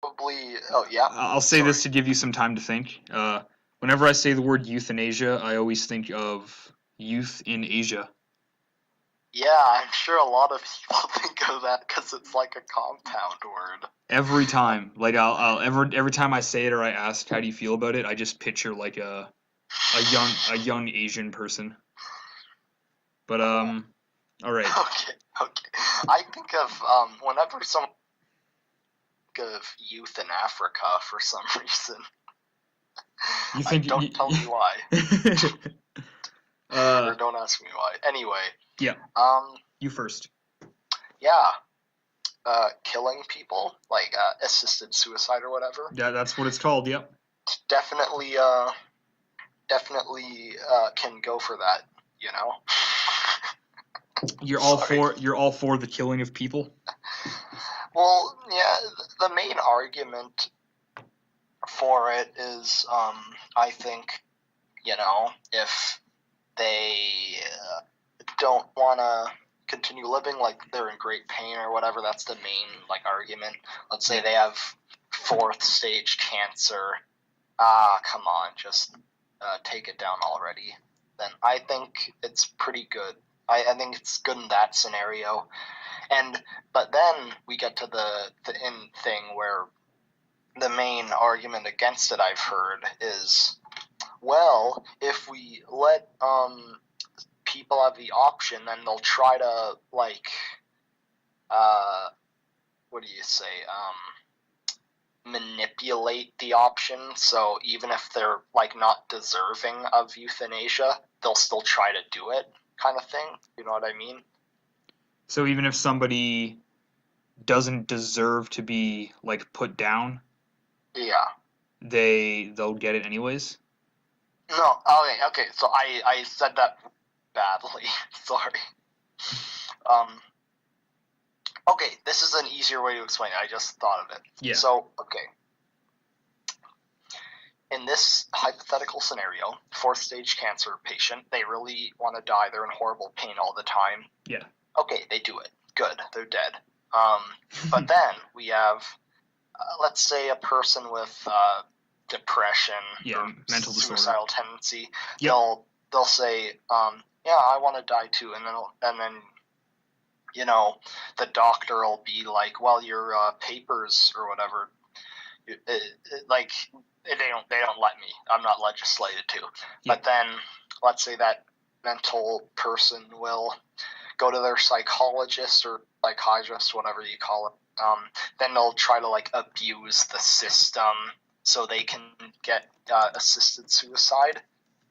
probably. Oh yeah. I'll say this to give you some time to think. Whenever I say the word euthanasia, I always think of youth in Asia. Yeah, I'm sure a lot of people think of that because it's like a compound word. Every time, like every time I say it or I ask how do you feel about it, I just picture like a young Asian person. But all right. Okay, okay. I think of whenever someone think of youth in Africa for some reason. You think don't tell me why. Or don't ask me why. Anyway. Yeah. You first. Yeah. Killing people, like assisted suicide or whatever. Yeah, that's what it's called. Yep. Definitely can go for that. You know. You're all for the killing of people. Well, yeah. The main argument for it is, I think, if they don't want to continue living, like they're in great pain or whatever, that's the main argument. Let's say they have 4th stage cancer. Come on, just take it down already. Then I think it's pretty good. I think it's good in that scenario. But then we get to the thing where the main argument against it I've heard is, well, if we let people have the option, then they'll try to what do you say? Manipulate the option. So even if they're not deserving of euthanasia, they'll still try to do it, kind of thing. You know what I mean? So even if somebody doesn't deserve to be put down, yeah, they'll get it anyways. No, okay. So I said that badly. Sorry. Okay, this is an easier way to explain it. I just thought of it. Yeah. So, okay. In this hypothetical scenario, 4th stage cancer patient, they really want to die. They're in horrible pain all the time. Yeah. Okay, they do it. Good. They're dead. But then we have, let's say, a person with depression or mental suicidal tendency. Yep. They'll say, yeah, I want to die too, and then the doctor will be like, well, your papers or whatever, they don't let me. I'm not legislated to. Yeah. But then let's say that mental person will go to their psychologist or psychiatrist, whatever you call it. Then they'll try to abuse the system so they can get assisted suicide,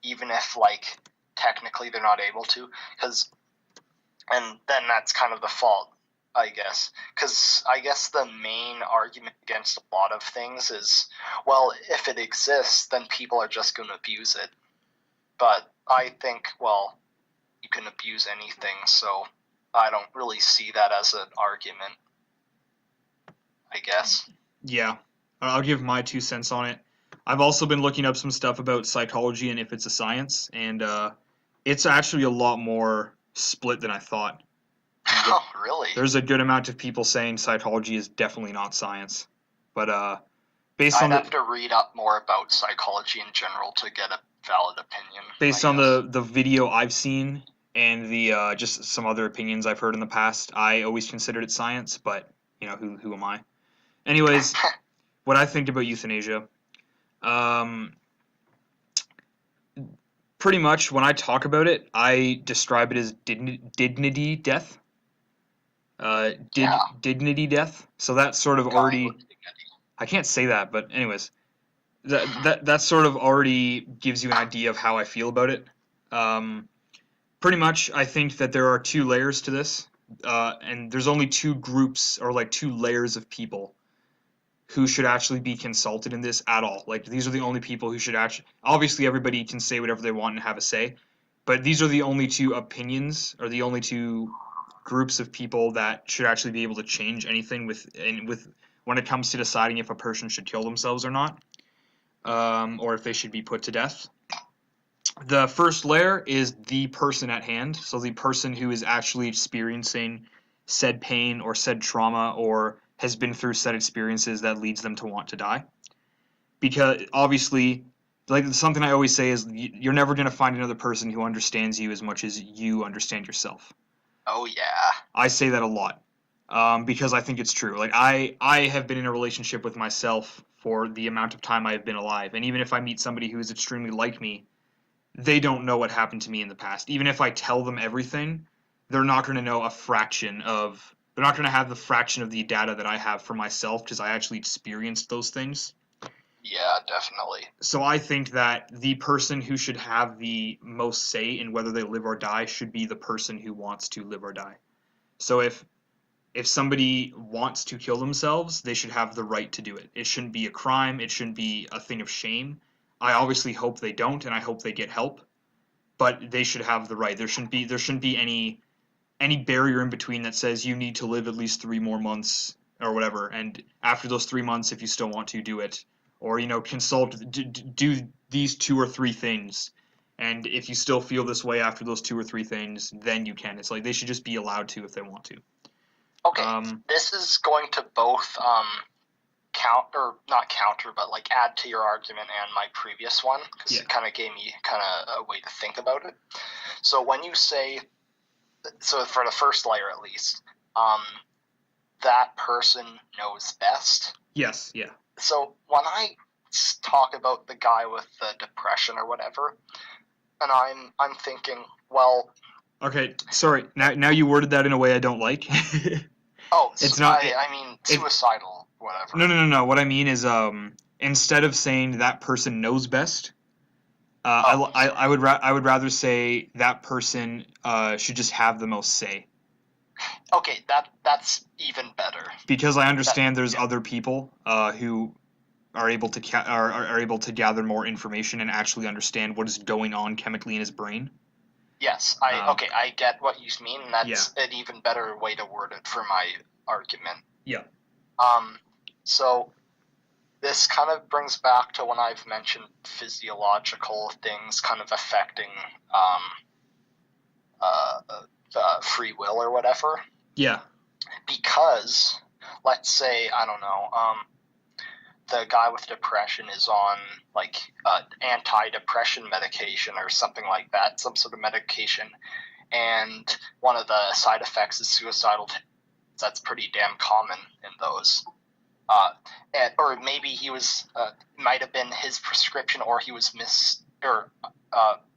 even if technically they're not able to, and then that's kind of the fault, I guess, because I guess the main argument against a lot of things is, well, if it exists, then people are just going to abuse it. But I think, well, you can abuse anything, so I don't really see that as an argument, I guess. Yeah, I'll give my 2 cents on it. I've also been looking up some stuff about psychology and if it's a science, and it's actually a lot more split than I thought. Oh, really? There's a good amount of people saying psychology is definitely not science, but based on I'd have to read up more about psychology in general to get a valid opinion. Based on the video I've seen and the just some other opinions I've heard in the past, I always considered it science, but who am I? Anyways, what I think about euthanasia, pretty much when I talk about it, I describe it as dignity death. Dignity death. So that sort of already, I can't say that, but anyways, that sort of already gives you an idea of how I feel about it. Pretty much, I think that there are 2 layers to this, and there's only 2 groups or 2 layers of people who should actually be consulted in this at all. These are the only people who should actually, obviously everybody can say whatever they want and have a say, but these are the only 2 opinions, or the only 2 groups of people that should actually be able to change anything with when it comes to deciding if a person should kill themselves or not, or if they should be put to death. The first layer is the person at hand, so the person who is actually experiencing said pain or said trauma or has been through set experiences that leads them to want to die. Because obviously, like something I always say is you're never going to find another person who understands you as much as you understand yourself. Oh yeah. I say that a lot because I think it's true. Like I have been in a relationship with myself for the amount of time I have been alive, and even if I meet somebody who is extremely like me, they don't know what happened to me in the past. Even if I tell them everything, they're not going to know a fraction of. They're not going to have the fraction of the data that I have for myself because I actually experienced those things. Yeah, definitely. So I think that the person who should have the most say in whether they live or die should be the person who wants to live or die. So if somebody wants to kill themselves, they should have the right to do it. It shouldn't be a crime. It shouldn't be a thing of shame. I obviously hope they don't, and I hope they get help. But they should have the right. There shouldn't be any barrier in between that says you need to live at least 3 more months or whatever. And after those 3 months, if you still want to, do it. Or consult, do these 2 or 3 things. And if you still feel this way after those 2 or 3 things, then you can. It's like they should just be allowed to if they want to. Okay, this is going to both not counter, but like add to your argument and my previous one, because it kind of gave me kind of a way to think about it. So when you say, so for the first layer at least, that person knows best. Yes, yeah. So when I talk about the guy with the depression or whatever, and I'm thinking, well. Okay, sorry. Now you worded that in a way I don't like. Oh, it's not. I mean, suicidal, whatever. No. What I mean is, instead of saying that person knows best, I would rather say that person should just have the most say. Okay, that's even better. Because I understand there's other people who are able to are able to gather more information and actually understand what is going on chemically in his brain. Yes, I get what you mean. That's an even better way to word it for my argument. Yeah. So this kind of brings back to when I've mentioned physiological things kind of affecting free will or whatever. Yeah. Because let's say, I don't know, the guy with depression is on like anti-depression medication or something like that, some sort of medication, and one of the side effects is suicidal. That's pretty damn common in those. Or maybe he was might have been his prescription, or he was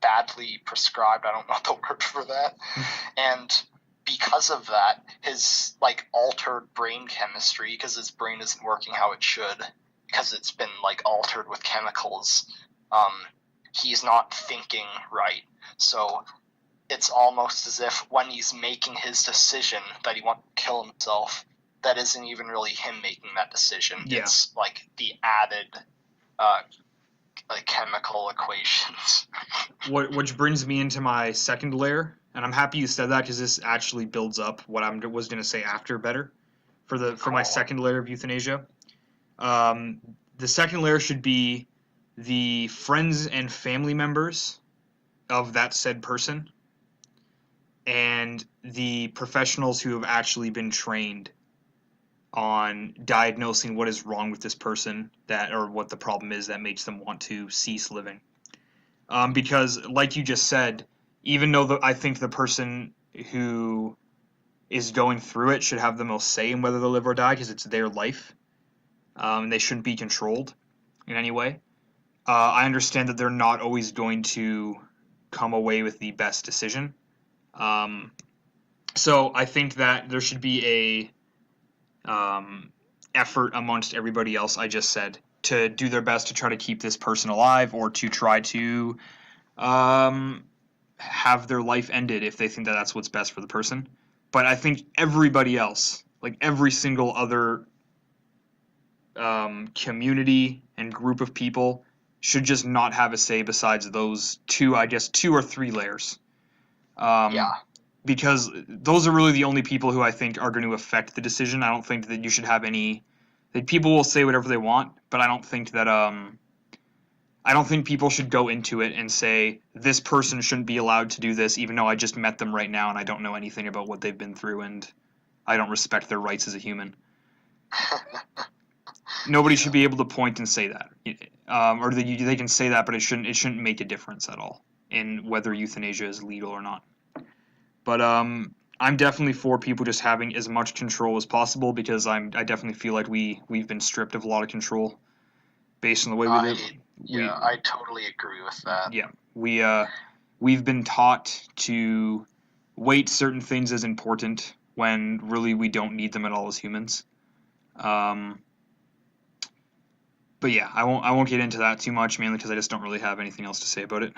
badly prescribed. I don't know the word for that, and because of that, his like altered brain chemistry, because his brain isn't working how it should, because it's been like altered with chemicals, he's not thinking right. So it's almost as if when he's making his decision that he wants to kill himself, that isn't even really him making that decision. Yeah. It's like the added like chemical equations. Which brings me into my second layer, and I'm happy you said that because this actually builds up what I was going to say after better for my second layer of euthanasia. The second layer should be the friends and family members of that said person and the professionals who have actually been trained on diagnosing what is wrong with this person or what the problem is that makes them want to cease living. Because like you just said, even though I think the person who is going through it should have the most say in whether they live or die because it's their life, and they shouldn't be controlled in any way. I understand that they're not always going to come away with the best decision. So I think that there should be a effort amongst everybody else I just said to do their best to try to keep this person alive or to try to have their life ended if they think that that's what's best for the person. But I think everybody else, like every single other community and group of people, should just not have a say besides those two or three layers. Because those are really the only people who I think are going to affect the decision. I don't think that you should have any. That people will say whatever they want, but I don't think that I don't think people should go into it and say this person shouldn't be allowed to do this, even though I just met them right now and I don't know anything about what they've been through and I don't respect their rights as a human. Nobody should be able to point and say that, or they can say that, but it shouldn't make a difference at all in whether euthanasia is legal or not. But I'm definitely for people just having as much control as possible because I definitely feel like we've been stripped of a lot of control based on the way we live. Yeah, I totally agree with that. Yeah, we've been taught to weight certain things as important when really we don't need them at all as humans. But yeah, I won't get into that too much, mainly because I just don't really have anything else to say about it.